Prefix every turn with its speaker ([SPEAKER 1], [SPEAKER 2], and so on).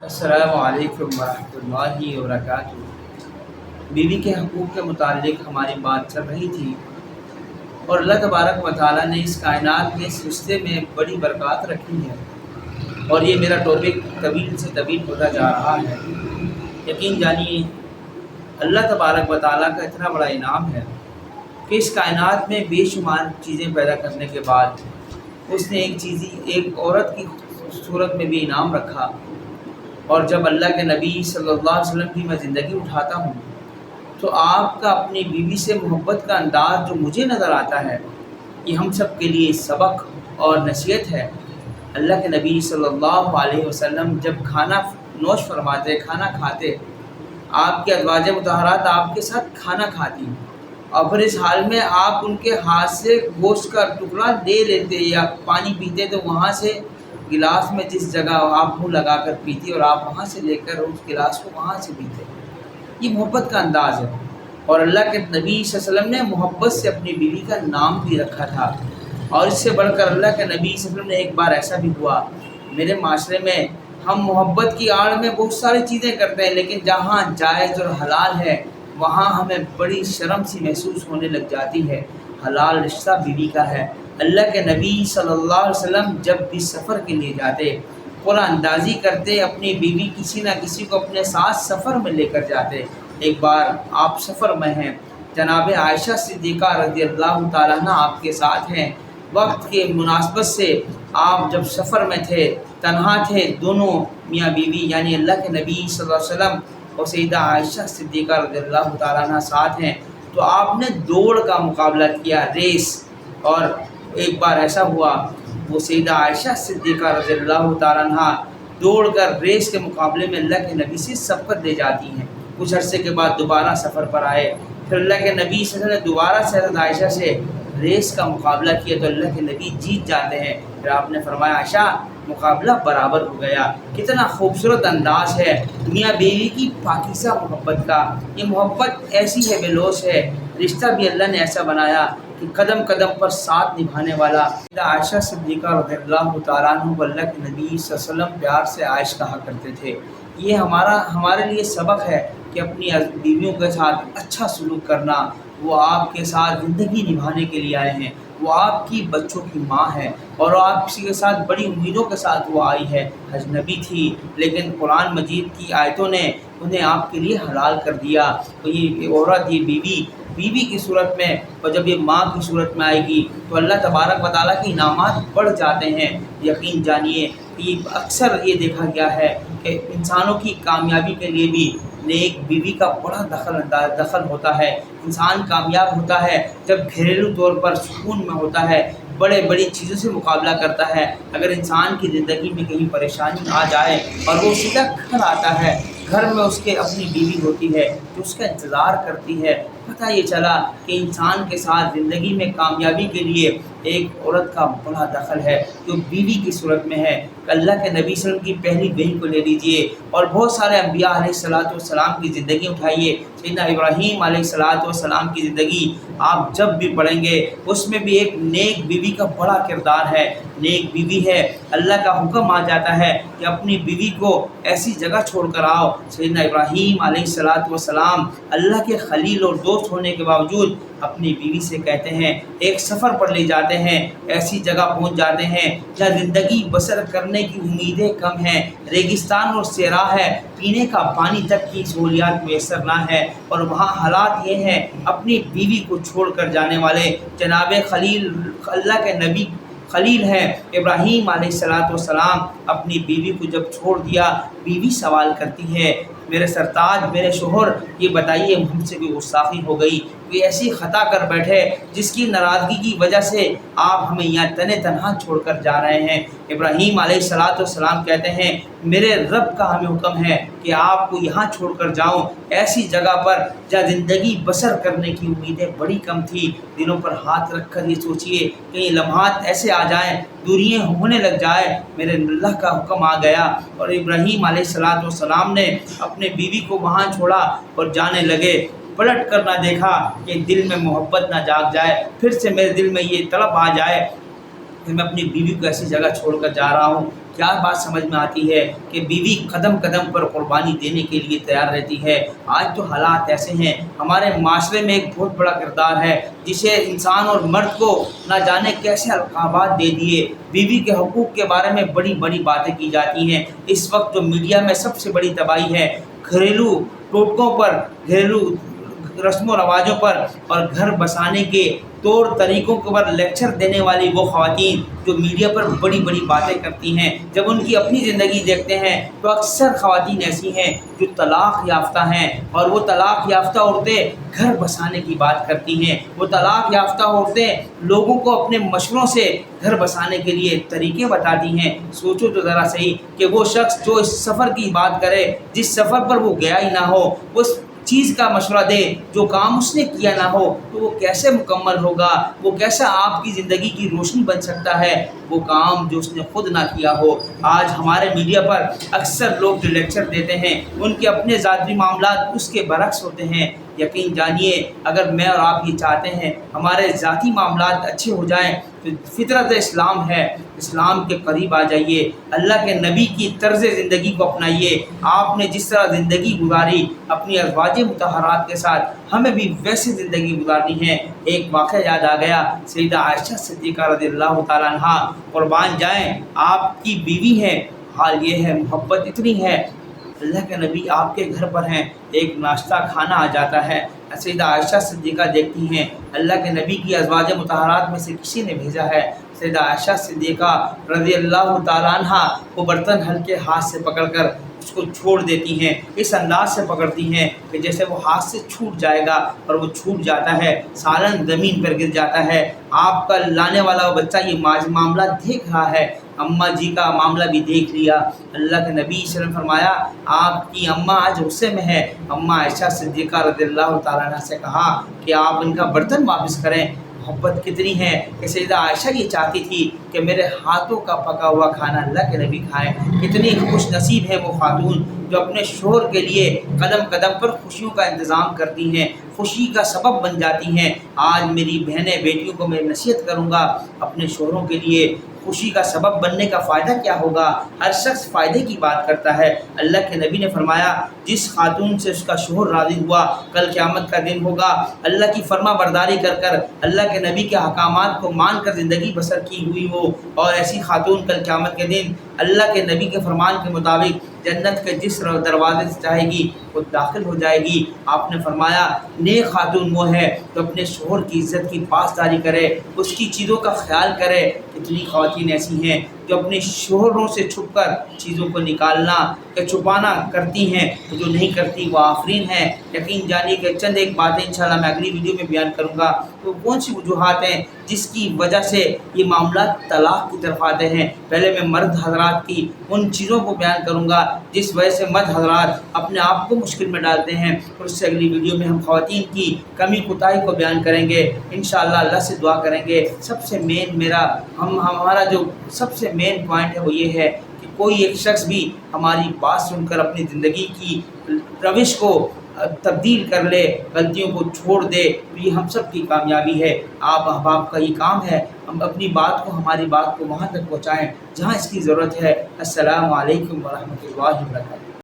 [SPEAKER 1] السلام علیکم ورحمۃ اللہ وبرکاتہ۔ بیوی کے حقوق کے متعلق ہماری بات چل رہی تھی اور اللہ تبارک و تعالیٰ نے اس کائنات میں اس رشتے میں بڑی برکات رکھی ہے، اور یہ میرا ٹاپک طویل سے طویل ہوتا جا رہا ہے۔ یقین جانیے اللہ تبارک و تعالیٰ کا اتنا بڑا انعام ہے کہ اس کائنات میں بے شمار چیزیں پیدا کرنے کے بعد اس نے ایک عورت کی صورت میں بھی انعام رکھا۔ اور جب اللہ کے نبی صلی اللہ علیہ وسلم کی میں زندگی اٹھاتا ہوں تو آپ کا اپنی بیوی سے محبت کا انداز جو مجھے نظر آتا ہے، یہ ہم سب کے لیے سبق اور نصیحت ہے۔ اللہ کے نبی صلی اللہ علیہ وسلم جب کھانا نوش فرماتے، کھانا کھاتے، آپ کے ازواج مطہرات آپ کے ساتھ کھانا کھاتی، اور پھر اس حال میں آپ ان کے ہاتھ سے گوشت کا ٹکڑا لے لیتے یا پانی پیتے تو وہاں سے گلاس میں جس جگہ آپ منہ لگا کر پیتی اور آپ وہاں سے لے کر اس گلاس کو وہاں سے پیتے۔ یہ محبت کا انداز ہے، اور اللہ کے نبی صلی اللہ علیہ وسلم نے محبت سے اپنی بیوی کا نام بھی رکھا تھا۔ اور اس سے بڑھ کر اللہ کے نبی صلی اللہ علیہ وسلم نے ایک بار ایسا بھی ہوا، میرے معاشرے میں ہم محبت کی آڑ میں بہت ساری چیزیں کرتے ہیں، لیکن جہاں جائز اور حلال ہے وہاں ہمیں بڑی شرم سی محسوس ہونے لگ جاتی ہے۔ حلال رشتہ بیوی کا ہے۔ اللہ کے نبی صلی اللہ علیہ وسلم جب بھی سفر کے لیے جاتے، قرآن اندازی کرتے، اپنی بیوی کسی نہ کسی کو اپنے ساتھ سفر میں لے کر جاتے۔ ایک بار آپ سفر میں ہیں، جناب عائشہ صدیقہ رضی اللہ تعالیٰ عنہ آپ کے ساتھ ہیں۔ وقت کے مناسبت سے آپ جب سفر میں تھے، تنہا تھے، دونوں میاں بیوی یعنی اللہ کے نبی صلی اللہ علیہ وسلم اور سیدہ عائشہ صدیقہ رضی اللہ تعالیٰ عنہ ساتھ ہیں، تو آپ نے دوڑ کا مقابلہ کیا، ریس۔ اور ایک بار ایسا ہوا، وہ سیدہ عائشہ صدیقہ رضی اللہ تعالیٰ عنہ دوڑ کر ریس کے مقابلے میں اللہ کے نبی سے سبقت لے جاتی ہیں۔ کچھ عرصے کے بعد دوبارہ سفر پر آئے، پھر اللہ کے نبی صلی اللہ علیہ وسلم نے دوبارہ سیدہ عائشہ سے ریس کا مقابلہ کیا تو اللہ کے نبی جیت جاتے ہیں۔ پھر آپ نے فرمایا عائشہ مقابلہ برابر ہو گیا۔ کتنا خوبصورت انداز ہے میاں بیوی کی پاکیزہ محبت کا۔ یہ محبت ایسی ہے، بے لوث ہے، رشتہ بھی اللہ نے ایسا بنایا کہ قدم قدم پر ساتھ نبھانے والا۔ عائشہ صدیقہ رضی اللہ تعالیٰ عنہ کو اللہ کے نبی صلی اللہ علیہ وسلم پیار سے عائش کہا کرتے تھے۔ یہ ہمارے لیے سبق ہے کہ اپنی بیویوں کے ساتھ اچھا سلوک کرنا۔ وہ آپ کے ساتھ زندگی نبھانے کے لیے آئے ہیں، وہ آپ کی بچوں کی ماں ہے، اور آپ کسی کے ساتھ بڑی امیدوں کے ساتھ وہ آئی ہے۔ اجنبی تھی، لیکن قرآن مجید کی آیتوں نے انہیں آپ کے لیے حلال کر دیا۔ تو یہ عورت، یہ بیوی کی صورت میں، اور جب یہ ماں کی صورت میں آئے گی تو اللہ تبارک و تعالیٰ کے انعامات بڑھ جاتے ہیں۔ یقین جانیے کہ اکثر یہ دیکھا گیا ہے کہ انسانوں کی کامیابی کے لیے بھی نیک بیوی کا بڑا دخل ہوتا ہے۔ انسان کامیاب ہوتا ہے جب گھریلو طور پر سکون میں ہوتا ہے، بڑی چیزوں سے مقابلہ کرتا ہے۔ اگر انسان کی زندگی میں کہیں پریشانی آ جائے اور وہ سیدھا گھر آتا ہے، گھر میں اس کے اپنی بیوی ہوتی ہے جو اس کا انتظار کرتی ہے، پتہ یہ چلا کہ انسان کے ساتھ زندگی میں کامیابی کے لیے ایک عورت کا بڑا دخل ہے جو بیوی کی صورت میں ہے۔ اللہ کے نبی صلی اللہ علیہ وسلم کی پہلی بہن کو لے لیجئے اور بہت سارے انبیاء علیہ الصلوۃ والسلام کی زندگی اٹھائیے۔ سیدنا ابراہیم علیہ الصلوۃ والسلام کی زندگی آپ جب بھی پڑھیں گے اس میں بھی ایک نیک بیوی کا بڑا کردار ہے۔ نیک بیوی ہے، اللہ کا حکم آ جاتا ہے کہ اپنی بیوی کو ایسی جگہ چھوڑ کر آؤ۔ سیدنا ابراہیم علیہ الصلوۃ والسلام اللہ کے خلیل اور دوست ہونے کے باوجود اپنی بیوی سے کہتے ہیں، ایک سفر پر لے جاتے ہیں، ایسی جگہ پہنچ جاتے ہیں جہاں زندگی بسر کرنے کی امیدیں کم ہیں، ریگستان اور صحرا ہے، پینے کا پانی تک کی سہولیات میسر نہ ہے، اور وہاں حالات یہ ہیں اپنی بیوی کو چھوڑ کر جانے والے جناب خلیل، اللہ کے نبی خلیل ہیں ابراہیم علیہ الصلوۃ والسلام، اپنی بیوی کو جب چھوڑ دیا، بیوی سوال کرتی ہے، میرے سرتاج، میرے شوہر، یہ بتائیے ہم سے کوئی گستاخی ہو گئی، کوئی ایسی خطا کر بیٹھے جس کی ناراضگی کی وجہ سے آپ ہمیں یہاں تنہا چھوڑ کر جا رہے ہیں؟ ابراہیم علیہ الصلوۃ والسلام کہتے ہیں، میرے رب کا ہمیں حکم ہے کہ آپ کو یہاں چھوڑ کر جاؤں، ایسی جگہ پر جہاں زندگی بسر کرنے کی امیدیں بڑی کم تھی۔ دلوں پر ہاتھ رکھ کر یہ سوچئے کہ یہ لمحات ایسے آ جائیں، دوریاں ہونے لگ جائے، میرے اللہ کا حکم آ گیا، اور ابراہیم علیہ الصلوۃ والسلام نے اپنے بیوی کو وہاں چھوڑا اور جانے لگے۔ پلٹ کر نہ دیکھا کہ دل میں محبت نہ جاگ جائے، پھر سے میرے دل میں یہ طلب آ جائے کہ میں اپنی بیوی کو ایسی جگہ چھوڑ کر جا رہا ہوں کیا بات سمجھ میں آتی ہے کہ بیوی قدم قدم پر قربانی دینے کے لیے تیار رہتی ہے۔ آج تو حالات ایسے ہیں، ہمارے معاشرے میں ایک بہت بڑا کردار ہے جسے انسان اور مرد کو نہ جانے کیسے القابات دے دیے۔ بیوی کے حقوق کے بارے میں بڑی بڑی باتیں کی جاتی ہیں۔ اس وقت جو میڈیا میں سب سے بڑی تباہی ہے، گھریلو ٹوٹکوں پر، گھریلو رسم و رواجوں پر اور گھر بسانے کے طور طریقوں کے پر لیکچر دینے والی وہ خواتین جو میڈیا پر بڑی بڑی باتیں کرتی ہیں، جب ان کی اپنی زندگی دیکھتے ہیں تو اکثر خواتین ایسی ہیں جو طلاق یافتہ ہیں، اور وہ طلاق یافتہ عورتیں گھر بسانے کی بات کرتی ہیں۔ وہ طلاق یافتہ عورتیں لوگوں کو اپنے مشوروں سے گھر بسانے کے لیے طریقے بتاتی ہیں۔ سوچو تو ذرا صحیح کہ وہ شخص جو اس سفر کی بات کرے، جس سفر پر وہ گیا ہی نہ ہو، اس چیز کا مشورہ دے جو کام اس نے کیا نہ ہو، تو وہ کیسے مکمل ہوگا؟ وہ کیسا آپ کی زندگی کی روشنی بن سکتا ہے؟ وہ کام جو اس نے خود نہ کیا ہو۔ آج ہمارے میڈیا پر اکثر لوگ جو لیکچر دیتے ہیں ان کے اپنے ذاتی معاملات اس کے برعکس ہوتے ہیں۔ یقین جانیے، اگر میں اور آپ یہ چاہتے ہیں ہمارے ذاتی معاملات اچھے ہو جائیں تو فطرت اسلام ہے، اسلام کے قریب آ جائیے، اللہ کے نبی کی طرز زندگی کو اپنائیے۔ آپ نے جس طرح زندگی گزاری اپنی ازواج مطہرات کے ساتھ، ہمیں بھی ویسے زندگی گزارنی ہے۔ ایک واقعہ یاد آ گیا، سیدہ عائشہ صدیقہ رضی اللہ تعالیٰ عنہا قربان جائیں، آپ کی بیوی ہیں، حال یہ ہے محبت اتنی ہے، اللہ کے نبی آپ کے گھر پر ہیں، ایک ناشتہ کھانا آ جاتا ہے، سیدہ عائشہ صدیقہ دیکھتی ہیں اللہ کے نبی کی ازواج مطہرات میں سے کسی نے بھیجا ہے۔ سیدہ عائشہ صدیقہ رضی اللہ تعالیٰ عنہ وہ برتن ہلکے ہاتھ سے پکڑ کر اس کو چھوڑ دیتی ہیں، اس انداز سے پکڑتی ہیں کہ جیسے وہ ہاتھ سے چھوٹ جائے گا، اور وہ چھوٹ جاتا ہے، سالن زمین پر گر جاتا ہے۔ آپ کا لانے والا وہ بچہ یہ معاملہ دیکھ رہا ہے، اماں جی کا معاملہ بھی دیکھ لیا۔ اللہ کے نبی صلی اللہ علیہ وسلم نے فرمایا آپ کی اماں آج غصے میں ہے۔ اماں عائشہ صدیقہ رضی اللہ تعالیٰ عنہ سے کہا کہ آپ ان کا برتن واپس کریں۔ محبت کتنی ہے کہ سیدہ عائشہ یہ چاہتی تھی کہ میرے ہاتھوں کا پکا ہوا کھانا اللہ کے نبی کھائیں۔ کتنی خوش نصیب ہے وہ خاتون جو اپنے شوہر کے لیے قدم قدم پر خوشیوں کا انتظام کرتی ہیں، خوشی کا سبب بن جاتی ہیں۔ آج میری بہنیں بیٹیوں کو میں نصیحت کروں گا، اپنے شوہروں کے لیے خوشی کا سبب بننے کا فائدہ کیا ہوگا؟ ہر شخص فائدے کی بات کرتا ہے۔ اللہ کے نبی نے فرمایا جس خاتون سے اس کا شوہر راضی ہوا، کل قیامت کا دن ہوگا، اللہ کی فرما برداری کر کر اللہ کے نبی کے احکامات کو مان کر زندگی بسر کی ہوئی ہو، اور ایسی خاتون کل قیامت کے دن اللہ کے نبی کے فرمان کے مطابق جنت کے جس دروازے سے چاہے گی وہ داخل ہو جائے گی۔ آپ نے فرمایا نیک خاتون وہ ہے جو اپنے شوہر کی عزت کی پاسداری کرے، اس کی چیزوں کا خیال کرے۔ کتنی خواتین ایسی ہیں جو اپنے شوہروں سے چھپ کر چیزوں کو نکالنا یا چھپانا کرتی ہیں، جو نہیں کرتی وہ آفرین ہیں۔ یقین جانیے کہ چند ایک باتیں انشاءاللہ میں اگلی ویڈیو میں بیان کروں گا، تو کون سی وجوہات ہیں جس کی وجہ سے یہ معاملات طلاق کی طرف آتے ہیں۔ پہلے میں مرد حضرات کی ان چیزوں کو بیان کروں گا جس وجہ سے مرد حضرات اپنے آپ کو مشکل میں ڈالتے ہیں، اور اس سے اگلی ویڈیو میں ہم خواتین کی کمی کوتاہی کو بیان کریں گے انشاءاللہ۔ اللہ سے دعا کریں گے سب سے مین ہمارا جو سب سے مین پوائنٹ ہے وہ یہ ہے کہ کوئی ایک شخص بھی ہماری بات سن کر اپنی زندگی کی روش کو تبدیل کر لے، غلطیوں کو چھوڑ دے، تو یہ ہم سب کی کامیابی ہے۔ آپ احباب کا یہ کام ہے ہم اپنی بات کو، ہماری بات کو وہاں تک پہنچائیں جہاں اس کی ضرورت ہے۔ السلام علیکم ورحمۃ اللہ وبرکاتہ۔